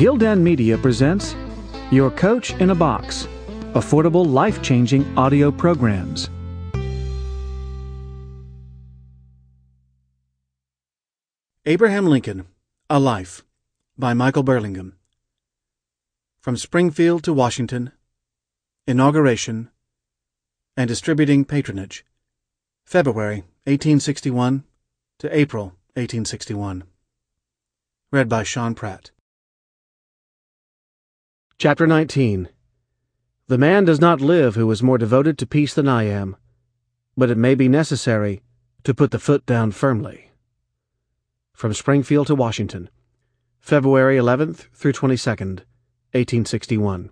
Gildan Media presents Your Coach in a Box, affordable, life-changing audio programs. Abraham Lincoln, A Life, by Michael Burlingame. From Springfield to Washington, Inauguration, and distributing Patronage, February 1861 to April 1861. Read by Sean Pratt. Chapter 19. The man does not live who is more devoted to peace than I am, but it may be necessary to put the foot down firmly. From Springfield to Washington, February 11th through 22nd, 1861.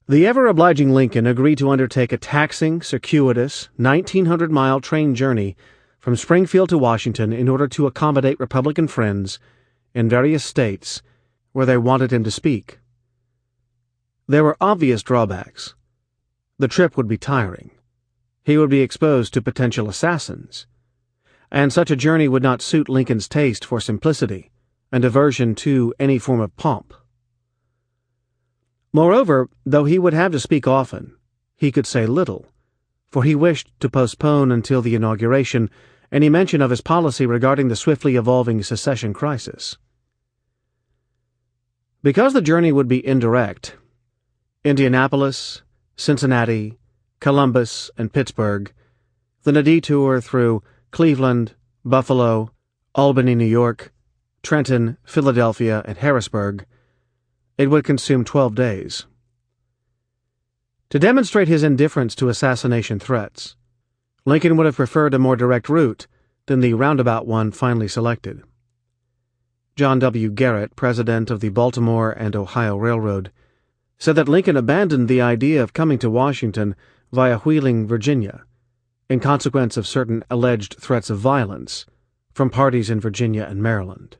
The ever-obliging Lincoln agreed to undertake a taxing, circuitous, 1,900-mile train journey from Springfield to Washington in order to accommodate Republican friends in various states where they wanted him to speak. There were obvious drawbacks. The trip would be tiring. He would be exposed to potential assassins. And such a journey would not suit Lincoln's taste for simplicity and aversion to any form of pomp. Moreover, though he would have to speak often, he could say little, for he wished to postpone until the inauguration any mention of his policy regarding the swiftly evolving secession crisis. Because the journey would be indirect, Indianapolis, Cincinnati, Columbus, and Pittsburgh, then a detour through Cleveland, Buffalo, Albany, New York, Trenton, Philadelphia, and Harrisburg, it would consume 12 days. To demonstrate his indifference to assassination threats, Lincoln would have preferred a more direct route than the roundabout one finally selected. John W. Garrett, president of the Baltimore and Ohio Railroad, said that Lincoln abandoned the idea of coming to Washington via Wheeling, Virginia, in consequence of certain alleged threats of violence from parties in Virginia and Maryland.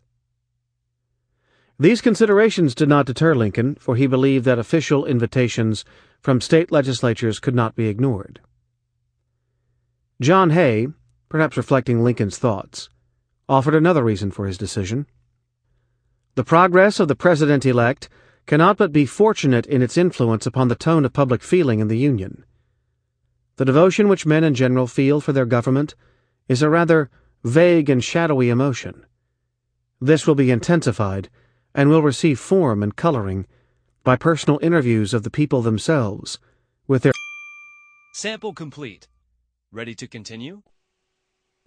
These considerations did not deter Lincoln, for he believed that official invitations from state legislatures could not be ignored. John Hay, perhaps reflecting Lincoln's thoughts, offered another reason for his decision. The progress of the president-elect cannot but be fortunate in its influence upon the tone of public feeling in the Union. The devotion which men in general feel for their government is a rather vague and shadowy emotion. This will be intensified and will receive form and coloring by personal interviews of the people themselves with their... Sample complete. Ready to continue?